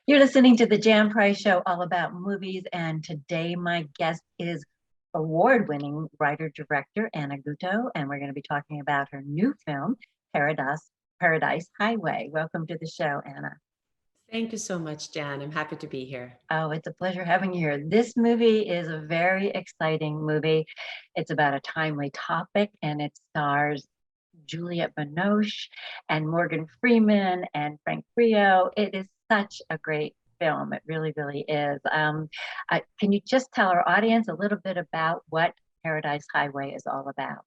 You're listening to the Jan Price Show, all about movies. And today, my guest is award-winning writer-director Anna Gutto, and we're going to be talking about her new film, Paradise Highway. Welcome to the show, Anna. Thank you so much, Jan. I'm happy to be here. Oh, it's a pleasure having you here. This movie is a very exciting movie. It's about a timely topic, and it stars Juliette Binoche and Morgan Freeman and Frank Grillo. It is such a great film. It really, really is. Can you just tell our audience a little bit about what Paradise Highway is all about?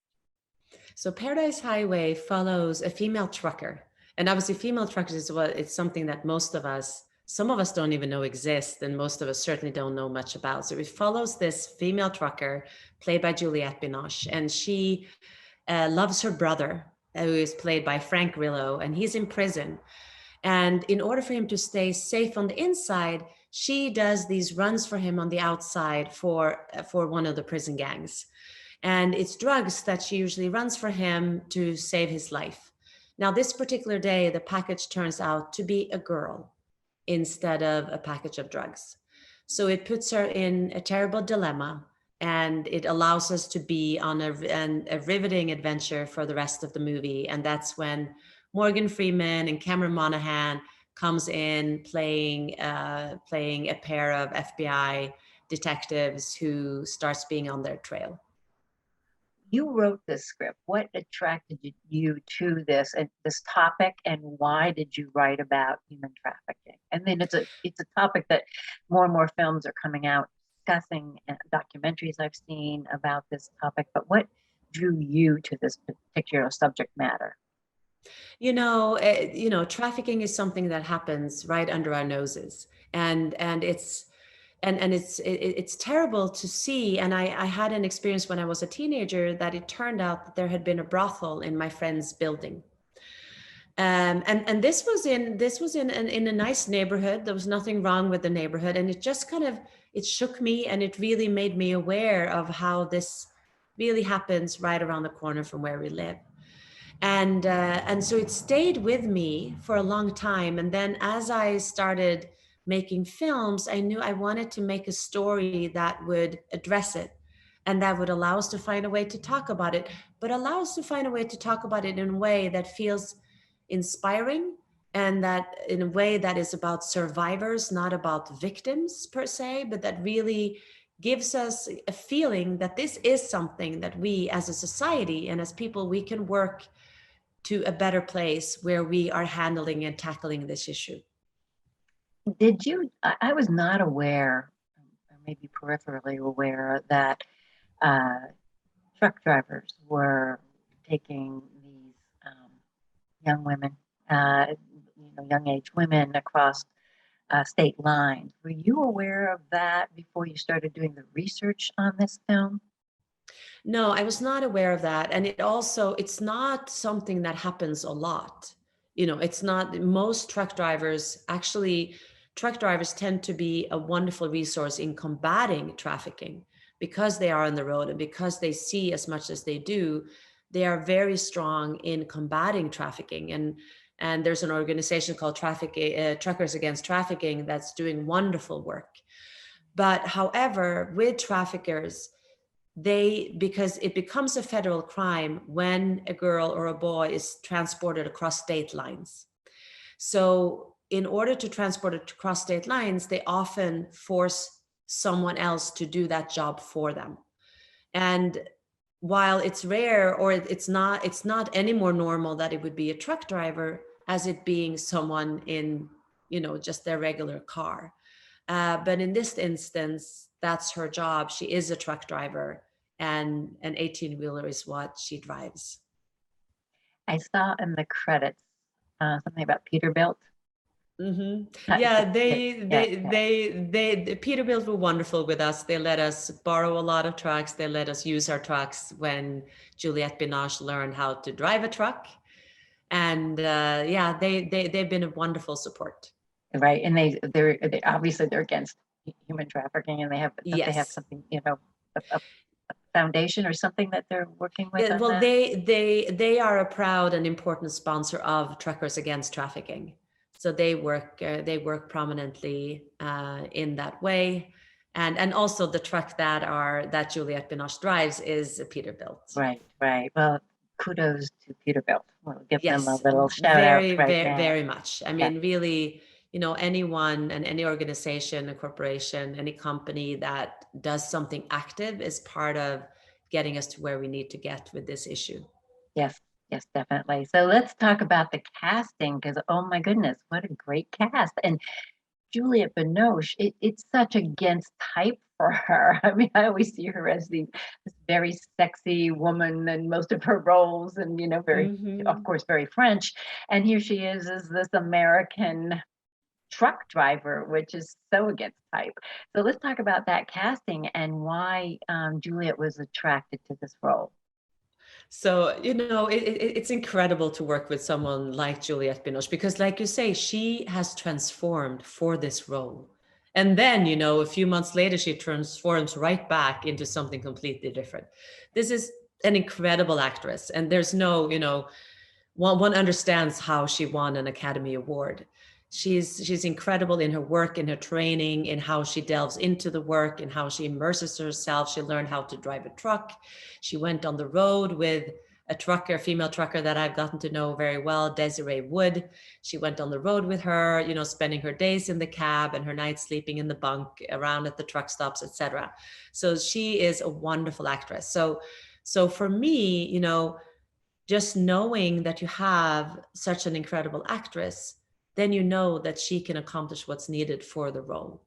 So Paradise Highway follows a female trucker. And obviously female truckers is it's something that some of us don't even know exists, and most of us certainly don't know much about. So it follows this female trucker played by Juliette Binoche, and she loves her brother, who is played by Frank Grillo, and he's in prison. And in order for him to stay safe on the inside, she does these runs for him on the outside for one of the prison gangs. And it's drugs that she usually runs for him to save his life. Now, this particular day, the package turns out to be a girl instead of a package of drugs. So it puts her in a terrible dilemma, and it allows us to be on a riveting adventure for the rest of the movie. And that's when Morgan Freeman and Cameron Monaghan comes in playing a pair of FBI detectives who starts being on their trail. You wrote this script. What attracted you to this topic, and why did you write about human trafficking? And then it's a topic that more and more films are coming out discussing, and documentaries I've seen about this topic. But what drew you to this particular subject matter? Trafficking is something that happens right under our noses, and it's terrible to see. And I had an experience when I was a teenager that it turned out that there had been a brothel in my friend's building. And this was in a nice neighborhood. There was nothing wrong with the neighborhood, and it just it shook me, and it really made me aware of how this really happens right around the corner from where we live. And so it stayed with me for a long time. And then as I started making films, I knew I wanted to make a story that would address it, and that would allow us to find a way to talk about it, but allow us to find a way to talk about it in a way that feels inspiring, and that in a way that is about survivors, not about victims per se, but that really gives us a feeling that this is something that we as a society and as people, we can work to a better place where we are handling and tackling this issue. I was not aware, or maybe peripherally aware, that truck drivers were taking these young women, young age women across state lines. Were you aware of that before you started doing the research on this film? No, I was not aware of that. And it's not something that happens a lot. It's not most truck drivers tend to be a wonderful resource in combating trafficking because they are on the road, and because they see as much as they do, they are very strong in combating trafficking. And there's an organization called Truckers Against Trafficking that's doing wonderful work. But however, with traffickers, because it becomes a federal crime when a girl or a boy is transported across state lines. So in order to transport it across state lines, they often force someone else to do that job for them. And while it's rare, or it's not any more normal that it would be a truck driver as it being someone in, just their regular car. But in this instance, that's her job. She is a truck driver, and an 18-wheeler is what she drives. I saw in the credits something about Peterbilt. Mm-hmm. Yeah, Peterbilt were wonderful with us. They let us borrow a lot of trucks. They let us use our trucks when Juliette Binoche learned how to drive a truck. And they've been a wonderful support. Right, and they're obviously they're against human trafficking, and they have something, a foundation or something that they're working with. Yeah, well, they are a proud and important sponsor of Truckers Against Trafficking. So they work prominently in that way. And also the truck that Juliette Binoche drives is Peterbilt. Right, right. Well, kudos to Peterbilt. We'll give them a Yes, little shout out very, right very, now. very much. I Yeah. mean, really, anyone and any organization, a corporation, any company that does something active is part of getting us to where we need to get with this issue. Yes, yes, definitely. So let's talk about the casting because, oh my goodness, what a great cast. And Juliette Binoche, it's such against type for her. I mean, I always see her as this very sexy woman in most of her roles and, very, of Hmm. course, very French. And here she is as this American truck driver, which is so against type. So let's talk about that casting and why Juliette was attracted to this role. So, it's incredible to work with someone like Juliette Binoche because, like you say, she has transformed for this role. And then, a few months later, she transforms right back into something completely different. This is an incredible actress. And there's no, one understands how she won an Academy Award. She's incredible in her work, in her training, in how she delves into the work, in how she immerses herself. She learned how to drive a truck. She went on the road with a female trucker that I've gotten to know very well, Desiree Wood. She went on the road with her, spending her days in the cab and her nights sleeping in the bunk around at the truck stops, etc. So she is a wonderful actress. So for me, just knowing that you have such an incredible actress, then you know that she can accomplish what's needed for the role.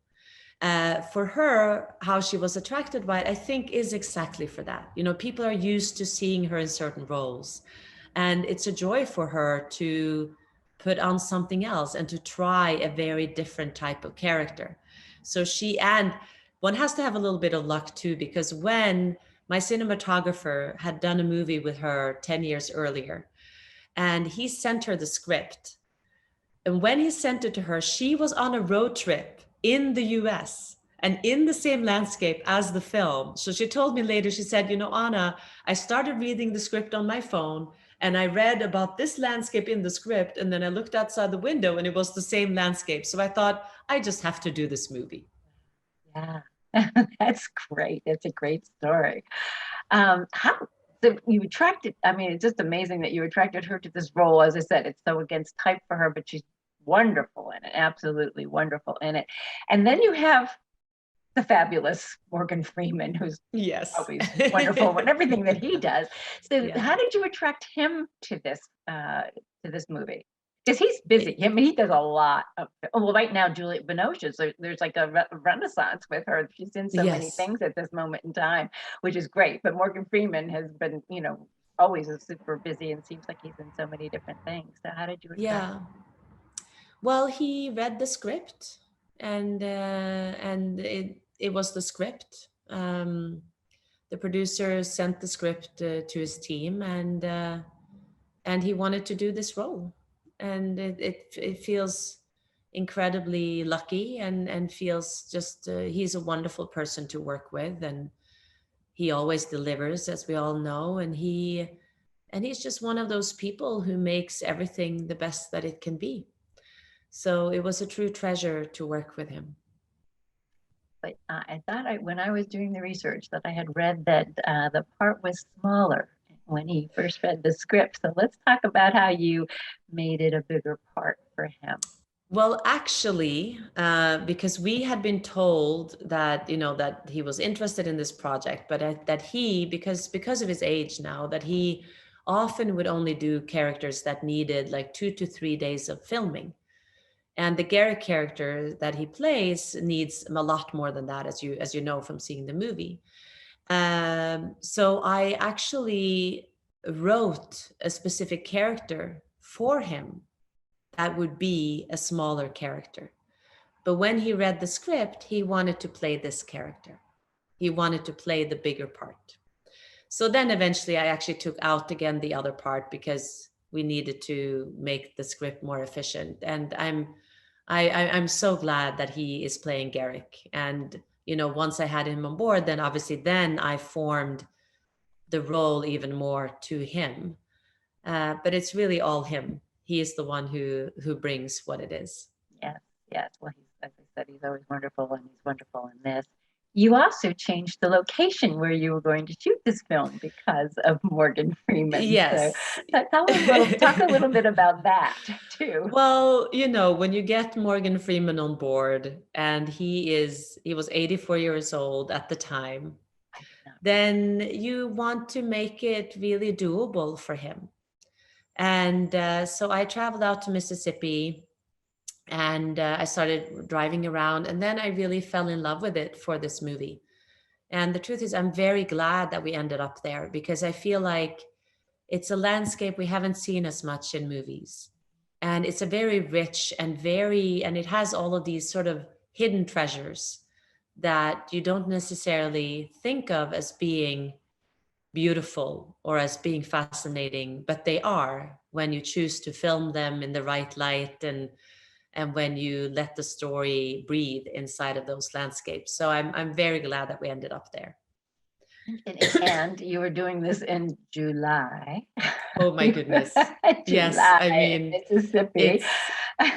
For her, how she was attracted by it, I think is exactly for that. People are used to seeing her in certain roles, and it's a joy for her to put on something else and to try a very different type of character. And one has to have a little bit of luck too, because when my cinematographer had done a movie with her 10 years earlier, and he sent her the script. And when he sent it to her, she was on a road trip in the US and in the same landscape as the film. So she told me later, she said, Anna, I started reading the script on my phone and I read about this landscape in the script. And then I looked outside the window and it was the same landscape. So I thought, I just have to do this movie. Yeah, that's great. That's a great story. How so you attracted, I mean, it's just amazing that you attracted her to this role. As I said, it's so against type for her, but she's wonderful in it, absolutely wonderful in it. And then you have the fabulous Morgan Freeman, who's Yes. always wonderful with everything that he does. So Yeah. how did you attract him to this movie? Because he's busy. I mean, he does a lot of. Well, right now, Juliette Binoche, there's like a renaissance with her. She's in so many Yes. things at this moment in time, which is great. But Morgan Freeman has been, always a super busy and seems like he's in so many different things. So how did you attract? Yeah. Well, he read the script, and it was the script. The producer sent the script to his team, and he wanted to do this role, and it feels incredibly lucky, and feels just he's a wonderful person to work with, and he always delivers, as we all know, and he's just one of those people who makes everything the best that it can be. So it was a true treasure to work with him. But I thought when I was doing the research that I had read that the part was smaller when he first read the script. So let's talk about how you made it a bigger part for him. Well, actually, because we had been told that that he was interested in this project, but that he, because of his age now, that he often would only do characters that needed like 2 to 3 days of filming. And the Gary character that he plays needs a lot more than that, as you know from seeing the movie. So I actually wrote a specific character for him that would be a smaller character. But when he read the script, he wanted to play this character. He wanted to play the bigger part. So then eventually I actually took out again the other part because we needed to make the script more efficient. And I'm so glad that he is playing Garrick. And once I had him on board, then obviously then I formed the role even more to him. But it's really all him. he is the one who brings what it is. Yes, yes. Well, he's, as I said, he's always wonderful, and he's wonderful in this. You also changed the location where you were going to shoot this film because of Morgan Freeman. So Yes. talk a little bit about that too. Well, when you get Morgan Freeman on board, and he was 84 years old at the time, then you want to make it really doable for him. And so I traveled out to Mississippi, and I started driving around, and then I really fell in love with it for this movie. And the truth is, I'm very glad that we ended up there, because I feel like it's a landscape we haven't seen as much in movies. And it's a very rich and it has all of these sort of hidden treasures that you don't necessarily think of as being beautiful or as being fascinating, but they are when you choose to film them in the right light, and when you let the story breathe inside of those landscapes. So I'm very glad that we ended up there. And you were doing this in July. Oh my goodness. July, Yes, I mean, Mississippi.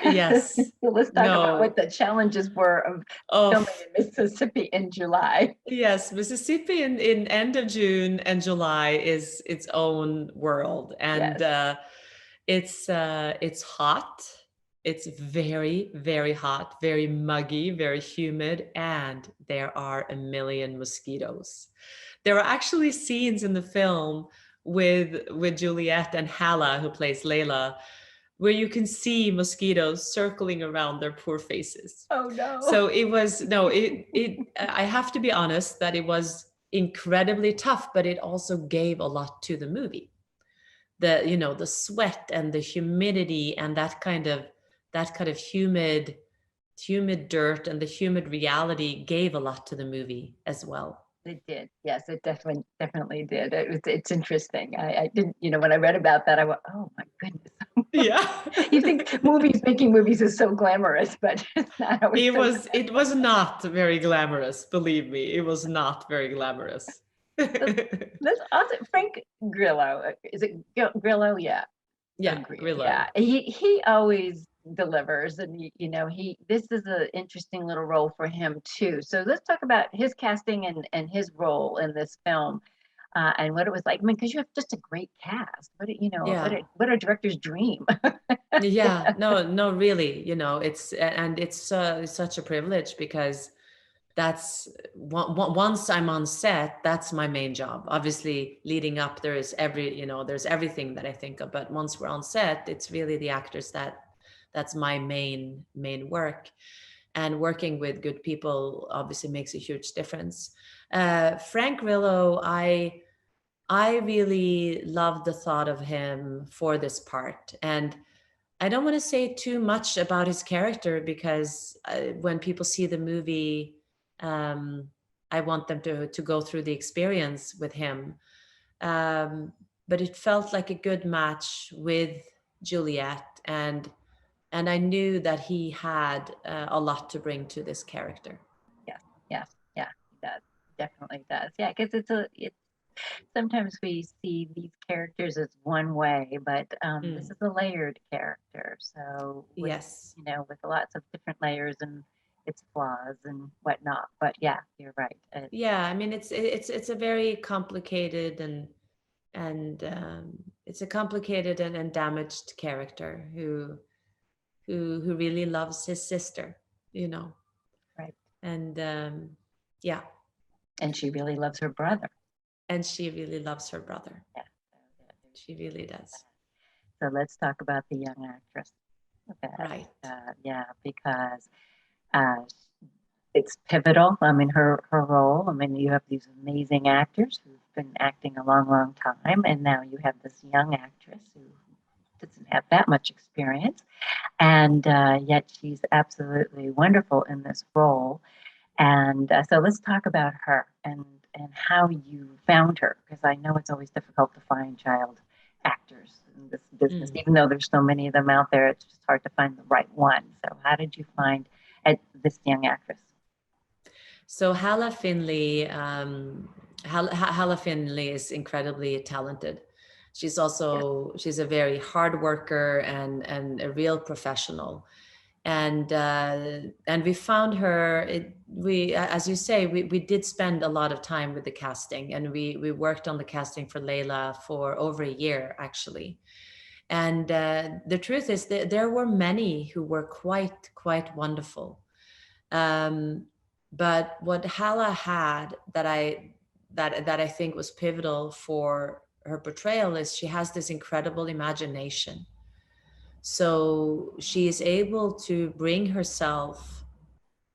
Yes. So let's talk about what the challenges were of filming in Mississippi in July. Yes, Mississippi in end of June and July is its own world. And it's hot. It's very, very hot, very muggy, very humid, and there are a million mosquitoes. There are actually scenes in the film with Juliette and Hala, who plays Leila, where you can see mosquitoes circling around their poor faces. Oh no. So I have to be honest that it was incredibly tough, but it also gave a lot to the movie. The sweat and the humidity and that kind of humid dirt and the humid reality gave a lot to the movie as well. It did. Yes, it definitely did. It's interesting. I didn't, when I read about that, I went, oh my goodness. Yeah. You think making movies is so glamorous, but it's not always. It was not very glamorous, believe me. It was not very glamorous. That's awesome. Frank Grillo. Is it Grillo? Yeah. Yeah, Grillo. Yeah. He always delivers, and this is an interesting little role for him too. So let's talk about his casting and his role in this film, and what it was like. I mean, because you have just a great cast. What a director's dream. Yeah, no, really, it's such a privilege, because that's once I'm on set, that's my main job. Obviously, leading up, there's everything that I think of, but once we're on set, it's really the actors that's my main work. And working with good people obviously makes a huge difference. Frank Grillo, I really loved the thought of him for this part. And I don't want to say too much about his character, because when people see the movie, I want them to go through the experience with him. But it felt like a good match with Juliette, and I knew that he had a lot to bring to this character. Yeah, he does. Definitely does. Yeah, because it's sometimes we see these characters as one way, but this is a layered character. So yes, with lots of different layers and its flaws and whatnot. But yeah, you're right. Yeah, I mean, it's a very complicated and it's a complicated and damaged character who really loves his sister, Right. And yeah. And she really loves her brother. And she really loves her brother. Yeah. She really does. So let's talk about the young actress. Right. Because it's pivotal. I mean, her role. I mean, you have these amazing actors who've been acting a long, long time, and now you have this young actress who doesn't have that much experience, and yet she's absolutely wonderful in this role. And so let's talk about her and how you found her, because I know it's always difficult to find child actors in this business. Even though there's so many of them out there, it's just hard to find the right one. So how did you find this young actress? So Hala Finley, Hala Finley is incredibly talented. She's also, she's a very hard worker and a real professional. And we found her, we, as you say, we did spend a lot of time with the casting, and we worked on the casting for Leila for over a year, actually. And the truth is that there were many who were quite wonderful. But what Hala had that I think was pivotal for her portrayal is she has this incredible imagination. So she is able to bring herself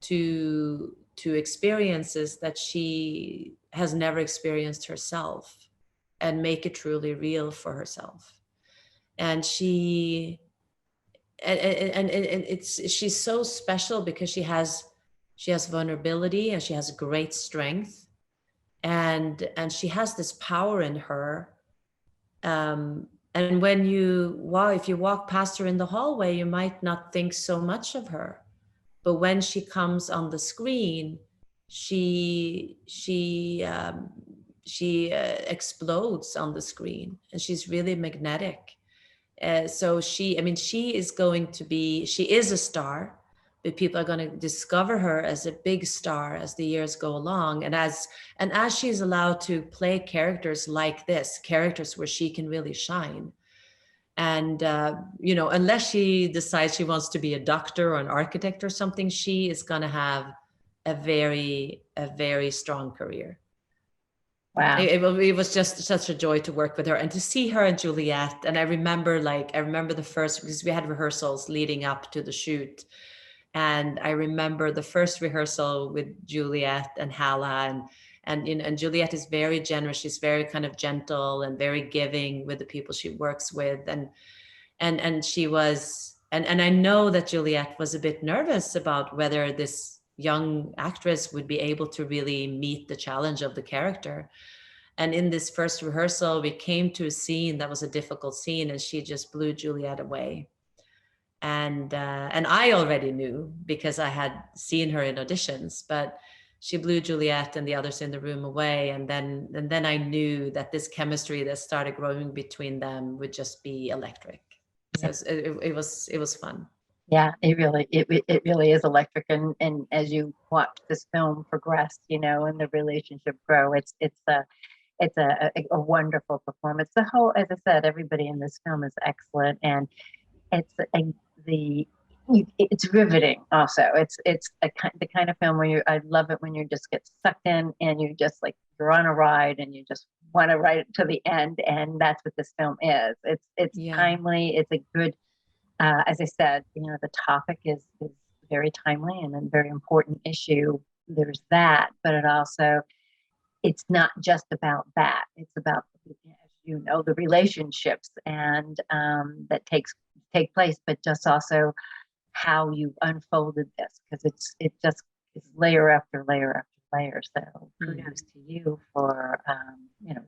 to experiences that she has never experienced herself and make it truly real for herself. And it's she's so special because she has vulnerability and she has great strength, and she has this power in her. And when if you walk past her in the hallway, you might not think so much of her, but when she comes on the screen, she explodes on the screen, and she's really magnetic. So she is going to be, she is a star, but people are going to discover her as a big star as the years go along. And as she's allowed to play characters like this, characters where she can really shine. And, unless she decides she wants to be a doctor or an architect or something, she is going to have a very strong career. Wow. It was just such a joy to work with her and to see her and Juliette. And I remember the first, because we had rehearsals leading up to the shoot. And I remember the first rehearsal with Juliette and Hala, and Juliette is very generous. She's very kind of gentle and very giving with the people she works with. And she was, and I know that Juliette was a bit nervous about whether this young actress would be able to really meet the challenge of the character. And in this first rehearsal, we came to a scene that was a difficult scene, and she just blew Juliette away. And I already knew because I had seen her in auditions, but she blew Juliette and the others in the room away. And then I knew that this chemistry that started growing between them would just be electric. So it was fun. Yeah, it really is electric. And as you watch this film progress, and the relationship grow, it's a wonderful performance. The whole, as I said, everybody in this film is excellent, and it's it's riveting. Also, it's the kind of film where I love it when you just get sucked in and you just you're on a ride and you just want to ride it to the end, and that's what this film is. It's timely. It's a good. As I said, the topic is very timely and a very important issue. There's that, but it's not just about that. It's about, as the relationships and that take place, but just also how you unfolded this, because it's layer after layer after layer. So kudos to you for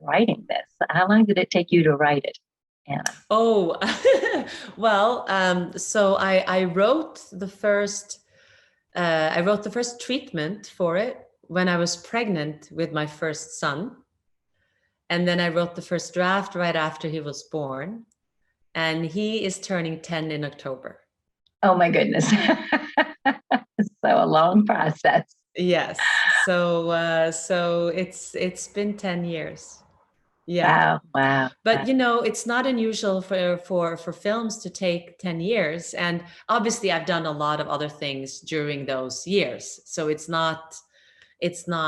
writing this. How long did it take you to write it, Anna? Oh, well, so I wrote the first treatment for it when I was pregnant with my first son. And then I wrote the first draft right after he was born. And he is turning 10 in October. Oh my goodness. So a long process. Yes. So it's been 10 years. Yeah. Wow. But it's not unusual for films to take 10 years. And obviously I've done a lot of other things during those years. So it's not the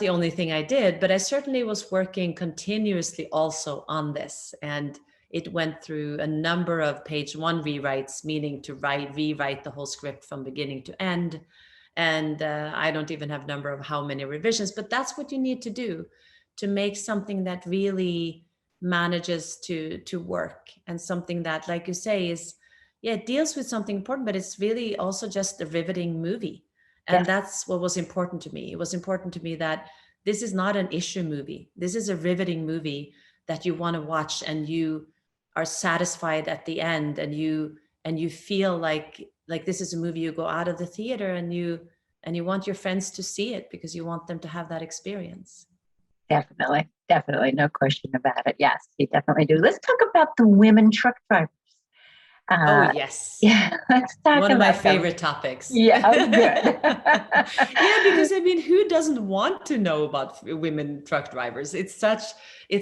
only thing I did, but I certainly was working continuously also on this. And it went through a number of page one rewrites, meaning to rewrite the whole script from beginning to end. And I don't even have number of how many revisions, but that's what you need to do to make something that really manages to work, and something that, like you say, it deals with something important, but it's really also just a riveting movie. And that's what was important to me. It was important to me that this is not an issue movie. This is a riveting movie that you want to watch, and you are satisfied at the end, and you feel like this is a movie you go out of the theater and you want your friends to see it because you want them to have that experience. Definitely. Definitely. No question about it. Yes, you definitely do. Let's talk about the women truck drivers. Oh, Uh, yes. yeah, let's talk One of my about them. favorite topics. Yeah, oh, good. Yeah, because I mean, who doesn't want to know about women truck drivers? It's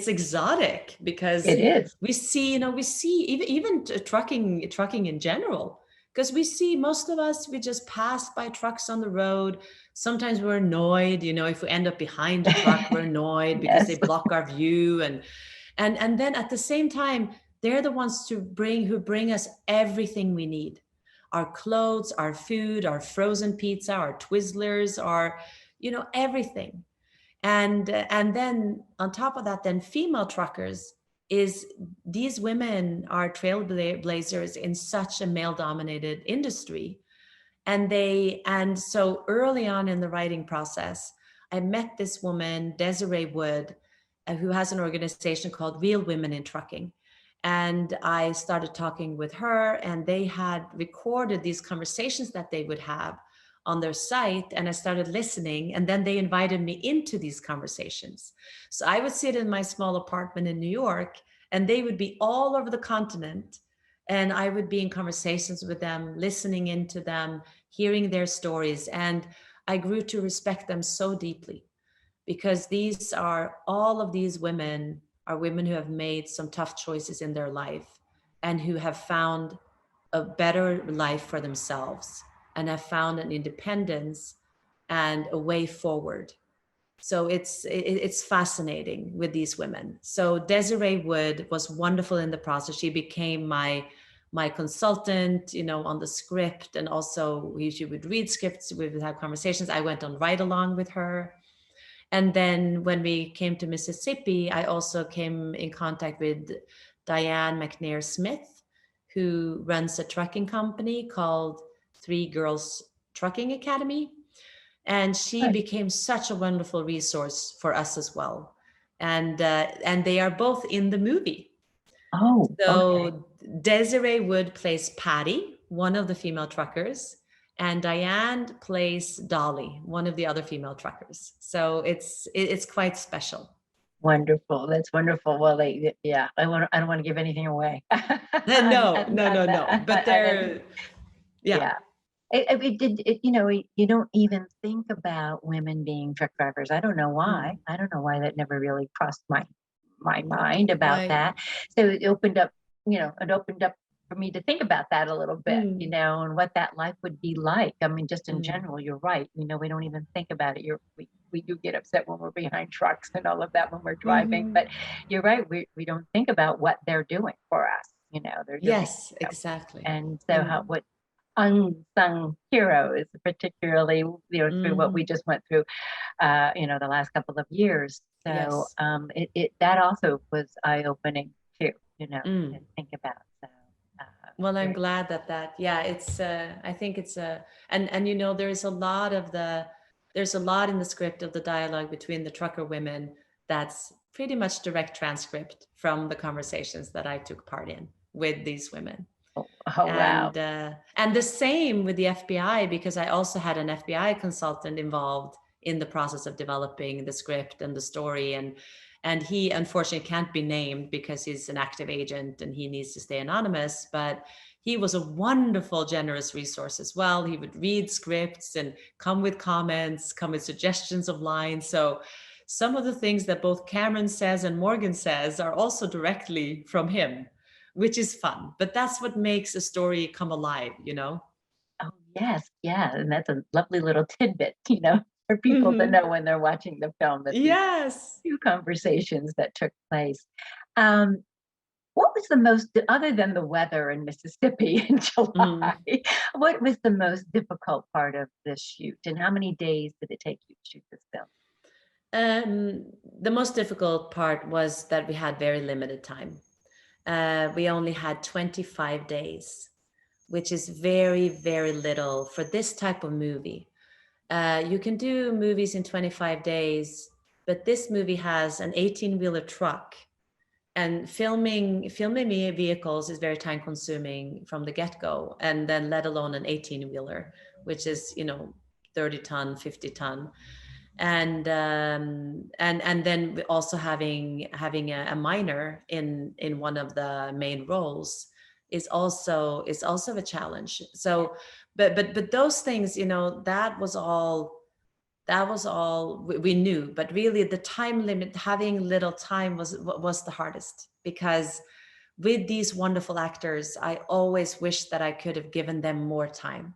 exotic because It is. we see even trucking in general. Because we see most of us, we just pass by trucks on the road. Sometimes we're annoyed, if we end up behind a truck, we're annoyed because they Yes. block our view. And then at the same time, they're the ones who bring us everything we need: our clothes, our food, our frozen pizza, our Twizzlers, our everything. And then on top of that, then female truckers is these women are trailblazers in such a male dominated industry. And so early on in the writing process, I met this woman, Desiree Wood, who has an organization called Real Women in Trucking. And I started talking with her, and they had recorded these conversations that they would have on their site. And I started listening, and then they invited me into these conversations. So I would sit in my small apartment in New York, and they would be all over the continent. And I would be in conversations with them, listening into them, hearing their stories. And I grew to respect them so deeply because all of these women are women who have made some tough choices in their life and who have found a better life for themselves and have found an independence and a way forward. So it's fascinating with these women. So Desiree Wood was wonderful in the process. She became my consultant, on the script, and also she would read scripts. We would have conversations. I went on ride along with her. And then when we came to Mississippi, I also came in contact with Diane McNair Smith, who runs a trucking company called Three Girls Trucking Academy. And she Good. became such a wonderful resource for us as well. And they are both in the movie. Oh, okay. So Desiree Wood plays Patty, one of the female truckers, and Diane plays Dolly, one of the other female truckers. So it's quite special. Wonderful. That's wonderful. Well, yeah, I don't want to give anything away. No, no, no, no. But On they're yeah. yeah. You don't even think about women being truck drivers. I don't know why. Mm, I don't know why that never really crossed my mind about right. that. So it opened up for me to think about that a little bit, Mm, and what that life would be like. I mean, just in mm, general, you're right. We don't even think about it. We do get upset when we're behind trucks and all of that when we're driving, mhm. but you're right. We don't think about what they're doing for us. They're doing, Yes, exactly. and so And what unsung heroes, particularly, through what we mhm. just went through, the last couple of years. So Yes. that also was eye opening too, to Mm. think about. So Well, I'm very, glad yeah, I think it's and there's a lot in the script of the dialogue between the trucker women that's pretty much direct transcript from the conversations that I took part in with these women. oh wow. And the same with the FBI, because I also had an FBI consultant involved in the process of developing the script and the story. And he unfortunately can't be named because he's an active agent and he needs to stay anonymous. But he was a wonderful, generous resource as well. He would read scripts and come with comments, come with suggestions of lines. So some of the things that both Cameron says and Morgan says are also directly from him, which is fun. But that's what makes a story come alive, you know? Oh yes, yeah, and that's a lovely little tidbit, for people to Hmm. know when they're watching the film that these Yes. few conversations that took place. Um, What was the most, other than the weather in Mississippi in July, Mm. what was the most difficult part of this shoot? And how many days did it take you to shoot this film? The most difficult part was that we had very limited time. We only had 25 days, which is very, very little for this type of movie. You can do movies in 25 days, but this movie has an 18-wheeler truck, and filming vehicles is very time consuming from the get-go, and then let alone an 18-wheeler, which is 30 ton, 50 ton. and then also having a minor in one of the main roles is also a challenge. So but those things, that was all we knew, but really the time limit, having little time was the hardest, because with these wonderful actors, I always wish that I could have given them more time,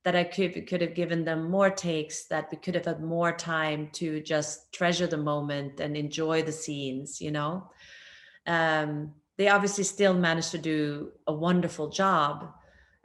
that I could have given them more takes, that we could have had more time to just treasure the moment and enjoy the scenes. They obviously still managed to do a wonderful job,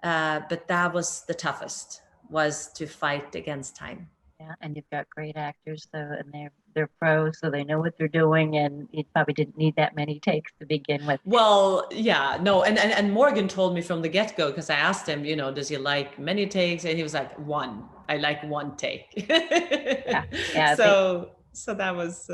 but that was the toughest, was to fight against time. Yeah, and you've got great actors, so and they're pros, so they know what they're doing, and you probably didn't need that many takes to begin with. Well, yeah, no, and Morgan told me from the get-go, because I asked him, does he like many takes? And he was like, one. I like one take. Yeah, So that was.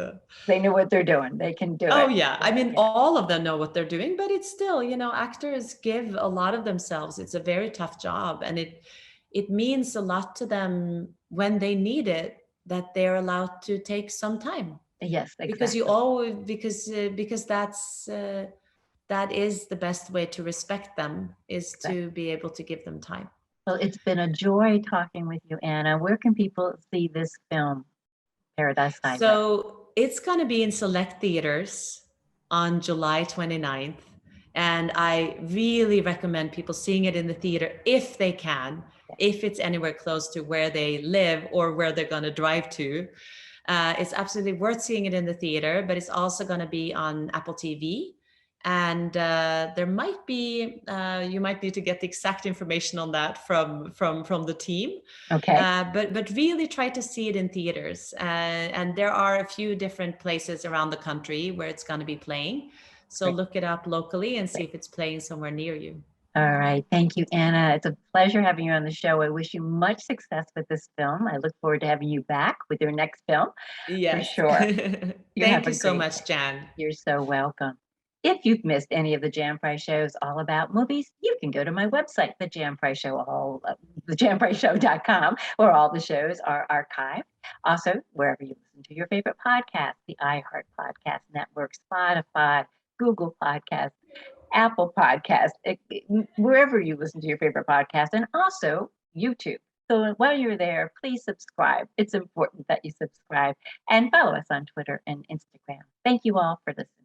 They know what they're doing. They can do Oh it. yeah, I mean, Yeah. all of them know what they're doing, but it's still, actors give a lot of themselves. It's a very tough job, and it means a lot to them when they need it, that they're allowed to take some time, Yes, because you exactly. always because that is the best way to respect them, is to be able to give them time. Well, it's been a joy talking with you, Anna. Where can people see this film, Paradise Sideways? So it's going to be in select theaters on July 29th. And I really recommend people seeing it in the theater if they can, if it's anywhere close to where they live or where they're going to drive to. It's absolutely worth seeing it in the theater, but it's also going to be on Apple TV. And there might be, you might need to get the exact information on that from the team. Okay. But really try to see it in theaters. And there are a few different places around the country where it's going to be playing. So Great. look it up locally and see if it's playing somewhere near you. All right. Thank you, Anna. It's a pleasure having you on the show. I wish you much success with this film. I look forward to having you back with your next film for Yes. sure. Thank you so much, Jan. You're so welcome. If you've missed any of the Jan Price shows all about movies, you can go to my website, the Jan Price Show, thejanpriceshow.com, where all the shows are archived. Also, wherever you listen to your favorite podcast, the iHeart Podcast Network, Spotify, Google Podcast, Apple Podcast, wherever you listen to your favorite podcast, and also YouTube. So while you're there, please subscribe. It's important that you subscribe and follow us on Twitter and Instagram. Thank you all for listening.